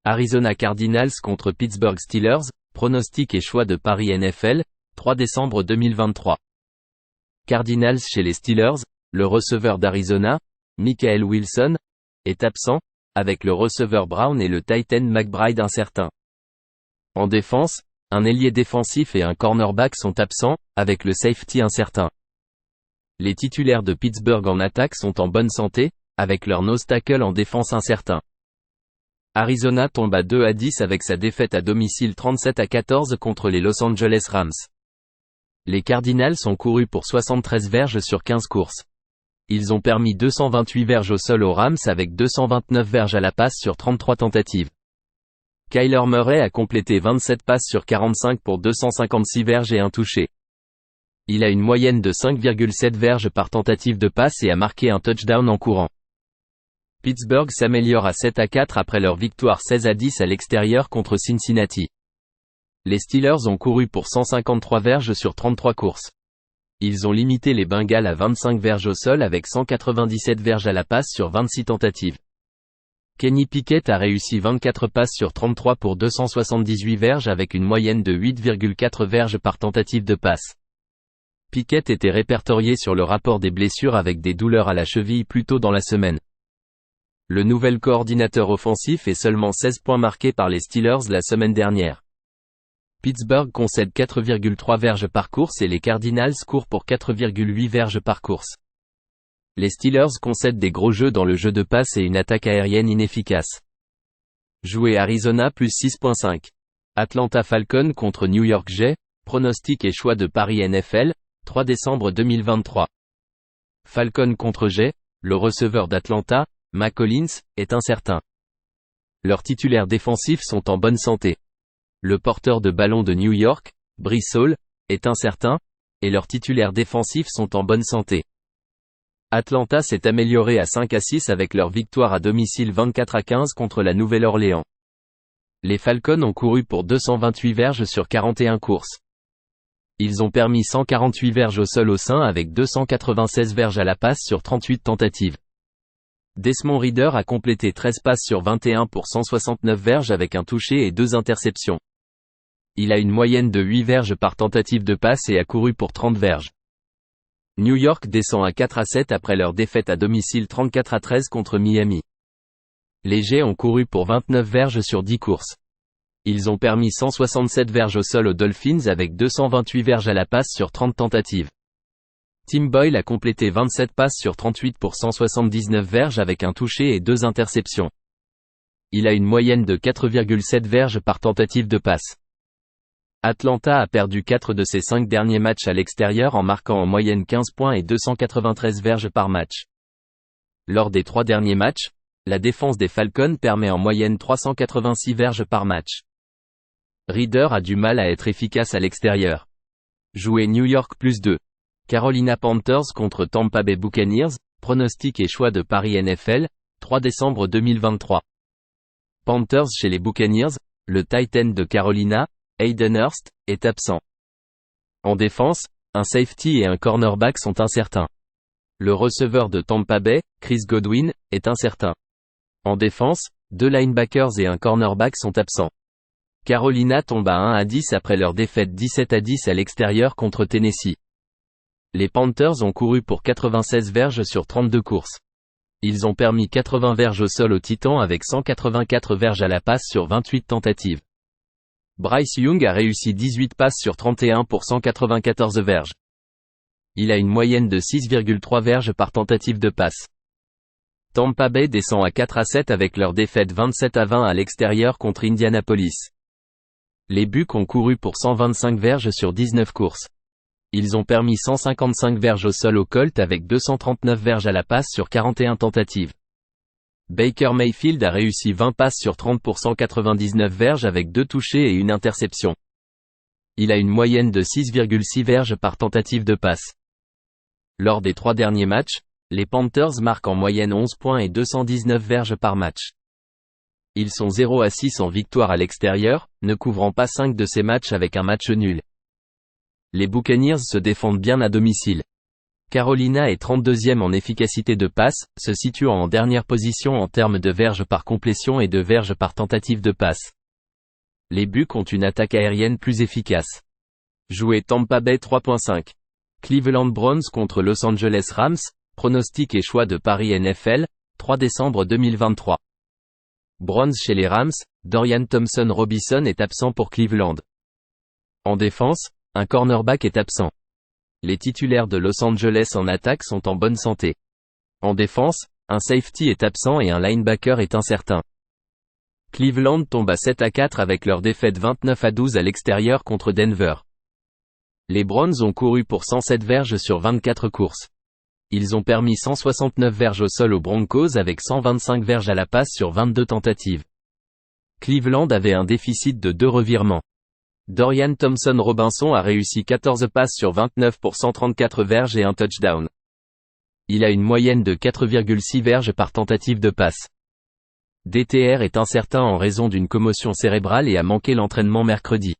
Arizona Cardinals contre Pittsburgh Steelers, pronostic et choix de paris NFL, 3 décembre 2023. Cardinals chez les Steelers, le receveur d'Arizona, Michael Wilson, est absent, avec le receveur Brown et le tight end McBride incertains. En défense, un ailier défensif et un cornerback sont absents, avec le safety incertain. Les titulaires de Pittsburgh en attaque sont en bonne santé, avec leur nose tackle en défense incertain. Arizona tombe à 2-10 avec sa défaite à domicile 37-14 contre les Los Angeles Rams. Les Cardinals ont couru pour 73 verges sur 15 courses. Ils ont permis 228 verges au sol aux Rams avec 229 verges à la passe sur 33 tentatives. Kyler Murray a complété 27 passes sur 45 pour 256 verges et un touché. Il a une moyenne de 5,7 verges par tentative de passe et a marqué un touchdown en courant. Pittsburgh s'améliore à 7-4 après leur victoire 16-10 à l'extérieur contre Cincinnati. Les Steelers ont couru pour 153 verges sur 33 courses. Ils ont limité les Bengals à 25 verges au sol avec 197 verges à la passe sur 26 tentatives. Kenny Pickett a réussi 24 passes sur 33 pour 278 verges avec une moyenne de 8,4 verges par tentative de passe. Pickett était répertorié sur le rapport des blessures avec des douleurs à la cheville plus tôt dans la semaine. Le nouvel coordinateur offensif est seulement 16 points marqués par les Steelers la semaine dernière. Pittsburgh concède 4,3 verges par course et les Cardinals courent pour 4,8 verges par course. Les Steelers concèdent des gros jeux dans le jeu de passe et une attaque aérienne inefficace. Jouer Arizona plus 6.5. Atlanta Falcons contre New York Jets, pronostic et choix de paris NFL, 3 décembre 2023. Falcons contre Jets, le receveur d'Atlanta, Mac Hollins, est incertain. Leurs titulaires défensifs sont en bonne santé. Le porteur de ballon de New York, Breece Hall, est incertain, et leurs titulaires défensifs sont en bonne santé. Atlanta s'est amélioré à 5-6 avec leur victoire à domicile 24-15 contre la Nouvelle-Orléans. Les Falcons ont couru pour 228 verges sur 41 courses. Ils ont permis 148 verges au sol au sein avec 296 verges à la passe sur 38 tentatives. Desmond Ridder a complété 13 passes sur 21 pour 169 verges avec un touché et 2 interceptions. Il a une moyenne de 8 verges par tentative de passe et a couru pour 30 verges. New York descend à 4-7 après leur défaite à domicile 34-13 contre Miami. Les Jets ont couru pour 29 verges sur 10 courses. Ils ont permis 167 verges au sol aux Dolphins avec 228 verges à la passe sur 30 tentatives. Tim Boyle a complété 27 passes sur 38 pour 179 verges avec un touché et 2 interceptions. Il a une moyenne de 4,7 verges par tentative de passe. Atlanta a perdu 4 de ses 5 derniers matchs à l'extérieur en marquant en moyenne 15 points et 293 verges par match. Lors des 3 derniers matchs, la défense des Falcons permet en moyenne 386 verges par match. Ridder a du mal à être efficace à l'extérieur. Jouer New York plus 2. Carolina Panthers contre Tampa Bay Buccaneers, pronostic et choix de paris NFL, 3 décembre 2023. Panthers chez les Buccaneers, le tight end de Carolina, Hayden Hurst, est absent. En défense, un safety et un cornerback sont incertains. Le receveur de Tampa Bay, Chris Godwin, est incertain. En défense, 2 linebackers et un cornerback sont absents. Carolina tombe à 1-10 après leur défaite 17-10 à l'extérieur contre Tennessee. Les Panthers ont couru pour 96 verges sur 32 courses. Ils ont permis 80 verges au sol aux Titans avec 184 verges à la passe sur 28 tentatives. Bryce Young a réussi 18 passes sur 31 pour 194 verges. Il a une moyenne de 6,3 verges par tentative de passe. Tampa Bay descend à 4-7 avec leur défaite 27-20 à l'extérieur contre Indianapolis. Les Bucs ont couru pour 125 verges sur 19 courses. Ils ont permis 155 verges au sol aux Colts avec 239 verges à la passe sur 41 tentatives. Baker Mayfield a réussi 20 passes sur 30 pour 199 verges avec 2 touchés et une interception. Il a une moyenne de 6,6 verges par tentative de passe. Lors des 3 derniers matchs, les Panthers marquent en moyenne 11 points et 219 verges par match. Ils sont 0-6 en victoire à l'extérieur, ne couvrant pas 5 de ces matchs avec un match nul. Les Buccaneers se défendent bien à domicile. Carolina est 32e en efficacité de passe, se situant en dernière position en termes de verges par complétion et de verges par tentative de passe. Les Bucs ont une attaque aérienne plus efficace. Jouer Tampa Bay 3.5. Cleveland Browns contre Los Angeles Rams, pronostic et choix de Paris NFL, 3 décembre 2023. Browns chez les Rams, Dorian Thompson-Robinson est absent pour Cleveland. En défense, un cornerback est absent. Les titulaires de Los Angeles en attaque sont en bonne santé. En défense, un safety est absent et un linebacker est incertain. Cleveland tombe à 7-4 avec leur défaite 29-12 à l'extérieur contre Denver. Les Browns ont couru pour 107 verges sur 24 courses. Ils ont permis 169 verges au sol aux Broncos avec 125 verges à la passe sur 22 tentatives. Cleveland avait un déficit de 2 revirements. Dorian Thompson-Robinson a réussi 14 passes sur 29 pour 134 verges et un touchdown. Il a une moyenne de 4,6 verges par tentative de passe. DTR est incertain en raison d'une commotion cérébrale et a manqué l'entraînement mercredi.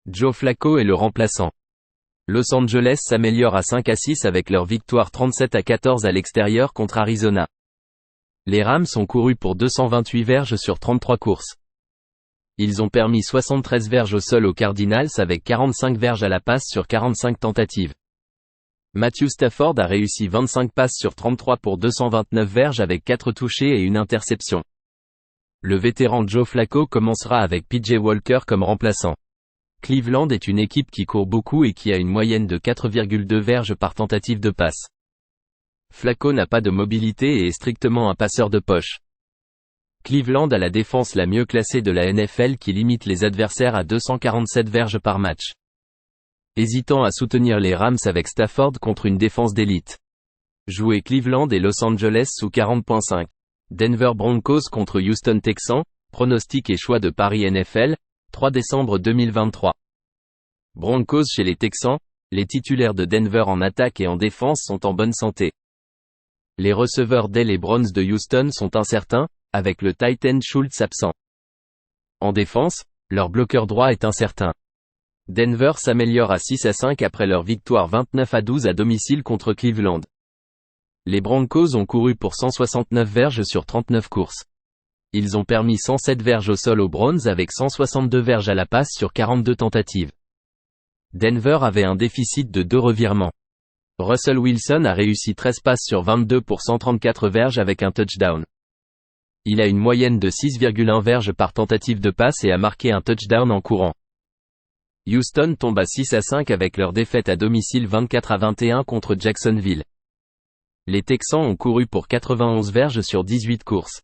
Joe Flacco est le remplaçant. Los Angeles s'améliore à 5-6 avec leur victoire 37-14 à l'extérieur contre Arizona. Les Rams ont couru pour 228 verges sur 33 courses. Ils ont permis 73 verges au sol aux Cardinals avec 45 verges à la passe sur 45 tentatives. Matthew Stafford a réussi 25 passes sur 33 pour 229 verges avec 4 touchés et une interception. Le vétéran Joe Flacco commencera avec PJ Walker comme remplaçant. Cleveland est une équipe qui court beaucoup et qui a une moyenne de 4,2 verges par tentative de passe. Flacco n'a pas de mobilité et est strictement un passeur de poche. Cleveland a la défense la mieux classée de la NFL qui limite les adversaires à 247 verges par match. Hésitant à soutenir les Rams avec Stafford contre une défense d'élite. Jouer Cleveland et Los Angeles sous 40.5. Denver Broncos contre Houston Texans, pronostic et choix de Paris NFL, 3 décembre 2023. Broncos chez les Texans, les titulaires de Denver en attaque et en défense sont en bonne santé. Les receveurs des les Browns de Houston sont incertains, avec le tight end Schultz absent. En défense, leur bloqueur droit est incertain. Denver s'améliore à 6-5 après leur victoire 29-12 à domicile contre Cleveland. Les Broncos ont couru pour 169 verges sur 39 courses. Ils ont permis 107 verges au sol aux Browns avec 162 verges à la passe sur 42 tentatives. Denver avait un déficit de 2 revirements. Russell Wilson a réussi 13 passes sur 22 pour 134 verges avec un touchdown. Il a une moyenne de 6,1 verges par tentative de passe et a marqué un touchdown en courant. Houston tombe à 6-5 avec leur défaite à domicile 24-21 contre Jacksonville. Les Texans ont couru pour 91 verges sur 18 courses.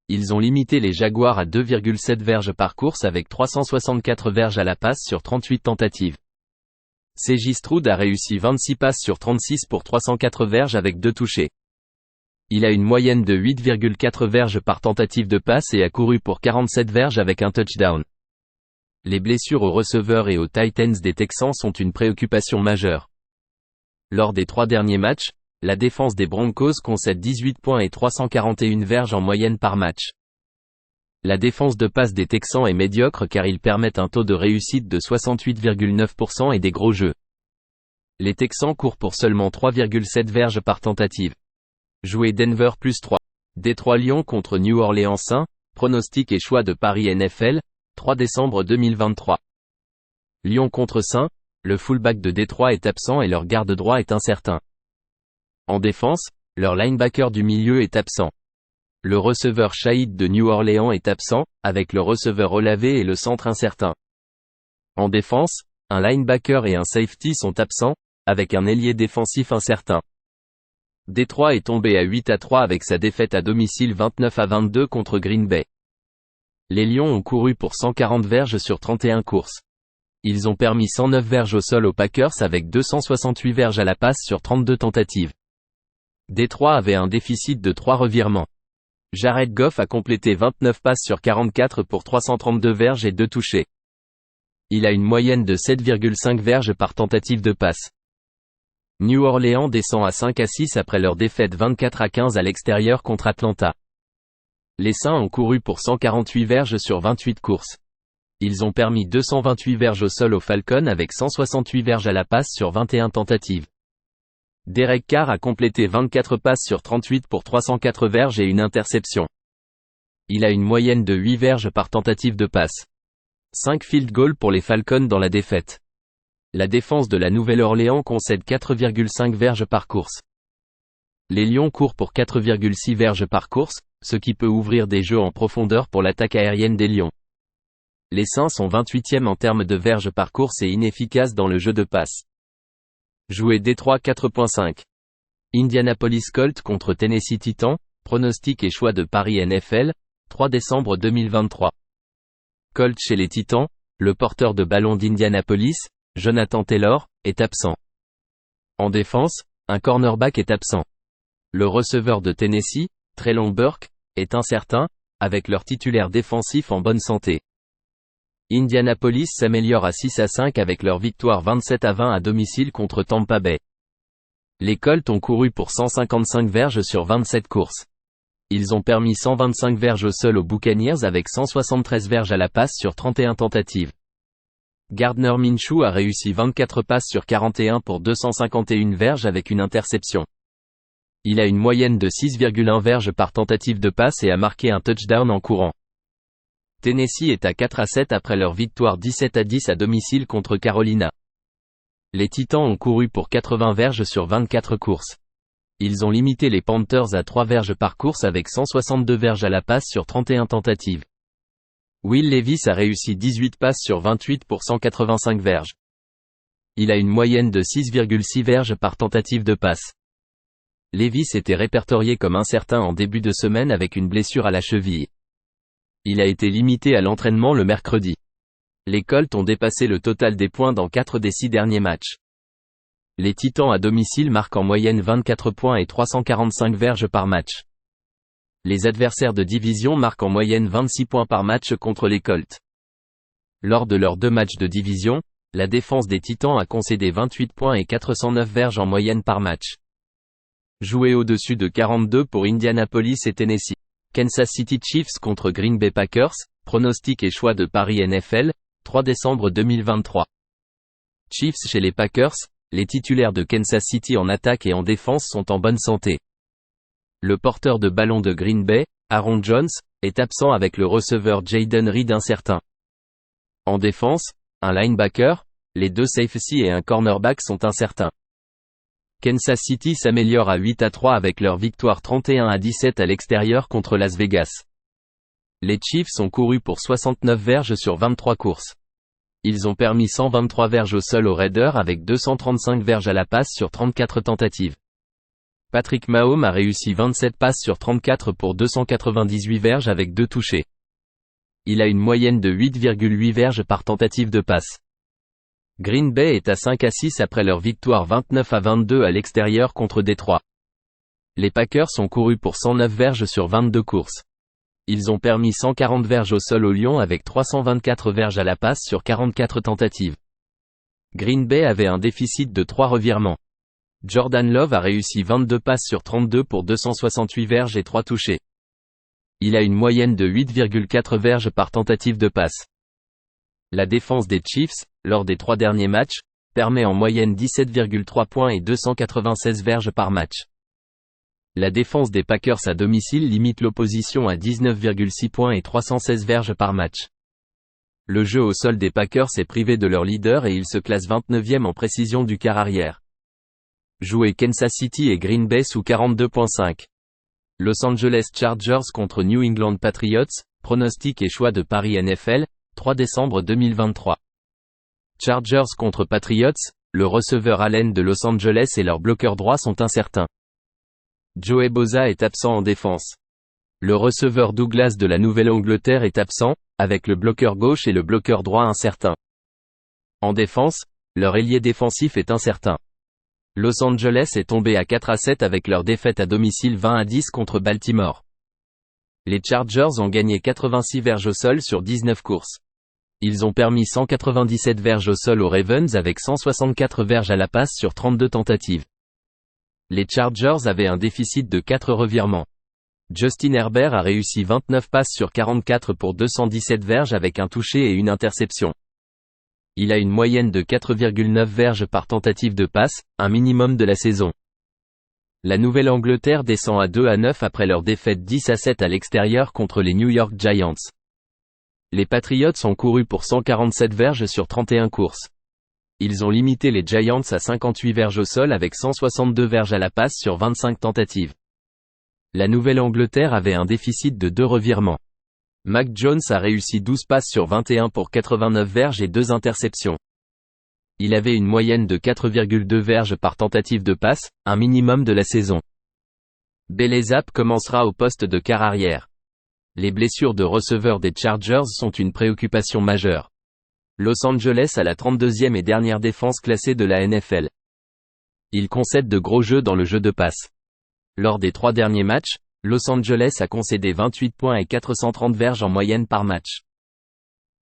Ils ont limité les Jaguars à 2,7 verges par course avec 364 verges à la passe sur 38 tentatives. C.J. Stroud a réussi 26 passes sur 36 pour 304 verges avec 2 touchés. Il a une moyenne de 8,4 verges par tentative de passe et a couru pour 47 verges avec un touchdown. Les blessures aux receveurs et aux tight ends des Texans sont une préoccupation majeure. Lors des 3 derniers matchs, la défense des Broncos concède 18 points et 341 verges en moyenne par match. La défense de passe des Texans est médiocre car ils permettent un taux de réussite de 68,9% et des gros jeux. Les Texans courent pour seulement 3,7 verges par tentative. Jouer Denver plus 3. Détroit Lions contre New Orleans 1, pronostic et choix de Paris NFL, 3 décembre 2023. Lyon contre Saint, le fullback de Détroit est absent et leur garde droit est incertain. En défense, leur linebacker du milieu est absent. Le receveur Shahid de New Orleans est absent, avec le receveur Olavé et le centre incertain. En défense, un linebacker et un safety sont absents, avec un ailier défensif incertain. Détroit est tombé à 8-3 avec sa défaite à domicile 29-22 contre Green Bay. Les Lions ont couru pour 140 verges sur 31 courses. Ils ont permis 109 verges au sol aux Packers avec 268 verges à la passe sur 32 tentatives. Détroit avait un déficit de 3 revirements. Jared Goff a complété 29 passes sur 44 pour 332 verges et 2 touchés. Il a une moyenne de 7,5 verges par tentative de passe. New Orleans descend à 5-6 après leur défaite 24-15 à l'extérieur contre Atlanta. Les Saints ont couru pour 148 verges sur 28 courses. Ils ont permis 228 verges au sol aux Falcons avec 168 verges à la passe sur 21 tentatives. Derek Carr a complété 24 passes sur 38 pour 304 verges et une interception. Il a une moyenne de 8 verges par tentative de passe. 5 field goals pour les Falcons dans la défaite. La défense de la Nouvelle-Orléans concède 4,5 verges par course. Les Lions courent pour 4,6 verges par course, ce qui peut ouvrir des jeux en profondeur pour l'attaque aérienne des Lions. Les Saints sont 28e en termes de verges par course et inefficaces dans le jeu de passe. Joué Détroit 4.5. Indianapolis Colts contre Tennessee Titans, pronostic et choix de Paris NFL, 3 décembre 2023. Colts chez les Titans, le porteur de ballon d'Indianapolis, Jonathan Taylor, est absent. En défense, un cornerback est absent. Le receveur de Tennessee, Treylon Burke, est incertain, avec leur titulaire défensif en bonne santé. Indianapolis s'améliore à 6-5 avec leur victoire 27-20 à domicile contre Tampa Bay. Les Colts ont couru pour 155 verges sur 27 courses. Ils ont permis 125 verges au sol aux Buccaneers avec 173 verges à la passe sur 31 tentatives. Gardner Minshew a réussi 24 passes sur 41 pour 251 verges avec une interception. Il a une moyenne de 6,1 verges par tentative de passe et a marqué un touchdown en courant. Tennessee est à 4-7 après leur victoire 17-10 à domicile contre Carolina. Les Titans ont couru pour 80 verges sur 24 courses. Ils ont limité les Panthers à 3 verges par course avec 162 verges à la passe sur 31 tentatives. Will Levis a réussi 18 passes sur 28 pour 185 verges. Il a une moyenne de 6,6 verges par tentative de passe. Levis était répertorié comme incertain en début de semaine avec une blessure à la cheville. Il a été limité à l'entraînement le mercredi. Les Colts ont dépassé le total des points dans 4 des 6 derniers matchs. Les Titans à domicile marquent en moyenne 24 points et 345 verges par match. Les adversaires de division marquent en moyenne 26 points par match contre les Colts. Lors de leurs 2 matchs de division, la défense des Titans a concédé 28 points et 409 verges en moyenne par match. Joué au-dessus de 42 pour Indianapolis et Tennessee. Kansas City Chiefs contre Green Bay Packers, pronostic et choix de Paris NFL, 3 décembre 2023. Chiefs chez les Packers, les titulaires de Kansas City en attaque et en défense sont en bonne santé. Le porteur de ballon de Green Bay, Aaron Jones, est absent avec le receveur Jayden Reed incertain. En défense, un linebacker, les 2 safeties et un cornerback sont incertains. Kansas City s'améliore à 8-3 avec leur victoire 31-17 à l'extérieur contre Las Vegas. Les Chiefs ont couru pour 69 verges sur 23 courses. Ils ont permis 123 verges au sol aux Raiders avec 235 verges à la passe sur 34 tentatives. Patrick Mahomes a réussi 27 passes sur 34 pour 298 verges avec 2 touchés. Il a une moyenne de 8,8 verges par tentative de passe. Green Bay est à 5-6 après leur victoire 29-22 à l'extérieur contre Détroit. Les Packers ont couru pour 109 verges sur 22 courses. Ils ont permis 140 verges au sol aux Lions avec 324 verges à la passe sur 44 tentatives. Green Bay avait un déficit de 3 revirements. Jordan Love a réussi 22 passes sur 32 pour 268 verges et 3 touchés. Il a une moyenne de 8,4 verges par tentative de passe. La défense des Chiefs, lors des 3 derniers matchs, permet en moyenne 17,3 points et 296 verges par match. La défense des Packers à domicile limite l'opposition à 19,6 points et 316 verges par match. Le jeu au sol des Packers est privé de leur leader et il se classe 29e en précision du quart arrière. Joué Kansas City et Green Bay sous 42.5. Los Angeles Chargers contre New England Patriots, pronostic et choix de Paris NFL, 3 décembre 2023. Chargers contre Patriots, le receveur Allen de Los Angeles et leur bloqueur droit sont incertains. Joey Bosa est absent en défense. Le receveur Douglas de la Nouvelle-Angleterre est absent, avec le bloqueur gauche et le bloqueur droit incertain. En défense, leur ailier défensif est incertain. Los Angeles est tombé à 4-7 avec leur défaite à domicile 20-10 contre Baltimore. Les Chargers ont gagné 86 verges au sol sur 19 courses. Ils ont permis 197 verges au sol aux Ravens avec 164 verges à la passe sur 32 tentatives. Les Chargers avaient un déficit de 4 revirements. Justin Herbert a réussi 29 passes sur 44 pour 217 verges avec un touché et une interception. Il a une moyenne de 4,9 verges par tentative de passe, un minimum de la saison. La Nouvelle-Angleterre descend à 2-9 après leur défaite 10-7 à l'extérieur contre les New York Giants. Les Patriots ont couru pour 147 verges sur 31 courses. Ils ont limité les Giants à 58 verges au sol avec 162 verges à la passe sur 25 tentatives. La Nouvelle-Angleterre avait un déficit de 2 revirements. Mac Jones a réussi 12 passes sur 21 pour 89 verges et 2 interceptions. Il avait une moyenne de 4,2 verges par tentative de passe, un minimum de la saison. Bailey Zappe commencera au poste de quart arrière. Les blessures de receveurs des Chargers sont une préoccupation majeure. Los Angeles a la 32e et dernière défense classée de la NFL. Il concède de gros jeux dans le jeu de passe. Lors des 3 derniers matchs, Los Angeles a concédé 28 points et 430 verges en moyenne par match.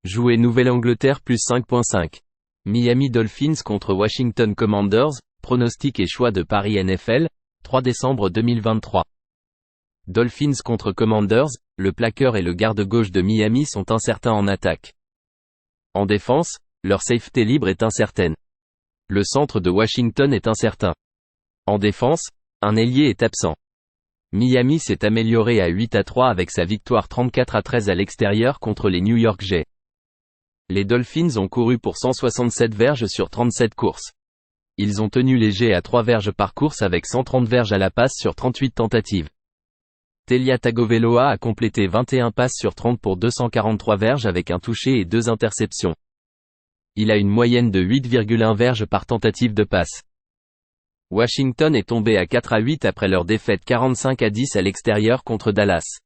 Joué Nouvelle-Angleterre plus 5.5. Miami Dolphins contre Washington Commanders, pronostic et choix de Paris NFL, 3 décembre 2023. Dolphins contre Commanders, le plaqueur et le garde-gauche de Miami sont incertains en attaque. En défense, leur safety libre est incertaine. Le centre de Washington est incertain. En défense, un ailier est absent. Miami s'est amélioré à 8-3 avec sa victoire 34-13 à l'extérieur contre les New York Jets. Les Dolphins ont couru pour 167 verges sur 37 courses. Ils ont tenu les Jets à 3 verges par course avec 130 verges à la passe sur 38 tentatives. Tua Tagovailoa a complété 21 passes sur 30 pour 243 verges avec un touché et 2 interceptions. Il a une moyenne de 8,1 verges par tentative de passe. Washington est tombé à 4-8 après leur défaite 45-10 à l'extérieur contre Dallas.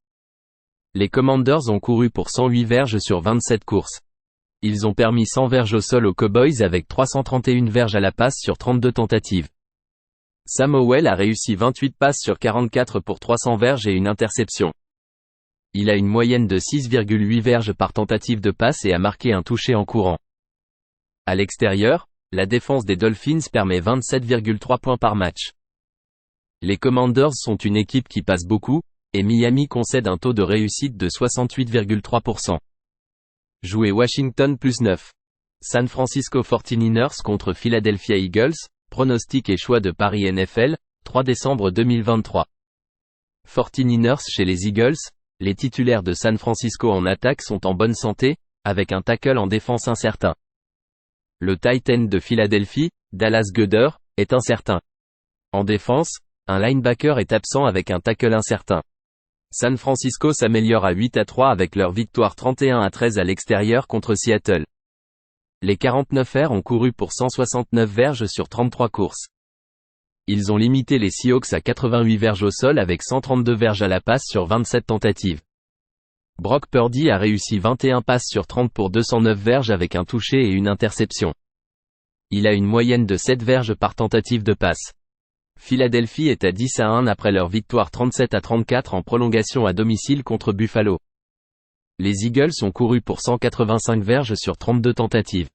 Les Commanders ont couru pour 108 verges sur 27 courses. Ils ont permis 100 verges au sol aux Cowboys avec 331 verges à la passe sur 32 tentatives. Sam Howell a réussi 28 passes sur 44 pour 300 verges et une interception. Il a une moyenne de 6,8 verges par tentative de passe et a marqué un touché en courant. À l'extérieur, la défense des Dolphins permet 27,3 points par match. Les Commanders sont une équipe qui passe beaucoup, et Miami concède un taux de réussite de 68,3%. Joué Washington plus 9. San Francisco 49ers contre Philadelphia Eagles, pronostic et choix de Paris NFL, 3 décembre 2023. 49ers chez les Eagles, les titulaires de San Francisco en attaque sont en bonne santé, avec un tackle en défense incertain. Le tight end de Philadelphie, Dallas Goedert, est incertain. En défense, un linebacker est absent avec un tackle incertain. San Francisco s'améliore à 8-3 avec leur victoire 31-13 à l'extérieur contre Seattle. Les 49ers ont couru pour 169 verges sur 33 courses. Ils ont limité les Seahawks à 88 verges au sol avec 132 verges à la passe sur 27 tentatives. Brock Purdy a réussi 21 passes sur 30 pour 209 verges avec un touché et une interception. Il a une moyenne de 7 verges par tentative de passe. Philadelphie est à 10-1 après leur victoire 37-34 en prolongation à domicile contre Buffalo. Les Eagles ont couru pour 185 verges sur 32 tentatives.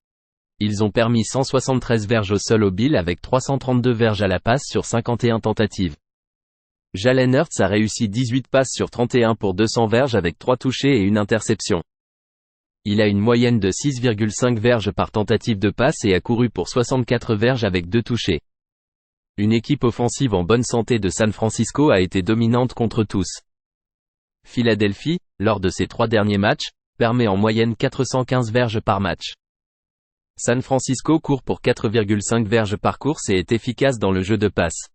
Ils ont permis 173 verges au sol aux Bills avec 332 verges à la passe sur 51 tentatives. Jalen Hurts a réussi 18 passes sur 31 pour 200 verges avec 3 touchés et une interception. Il a une moyenne de 6,5 verges par tentative de passe et a couru pour 64 verges avec 2 touchés. Une équipe offensive en bonne santé de San Francisco a été dominante contre tous. Philadelphie, lors de ses 3 derniers matchs, permet en moyenne 415 verges par match. San Francisco court pour 4,5 verges par course et est efficace dans le jeu de passe.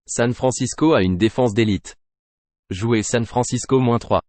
San Francisco a une défense d'élite. Joué San Francisco -3.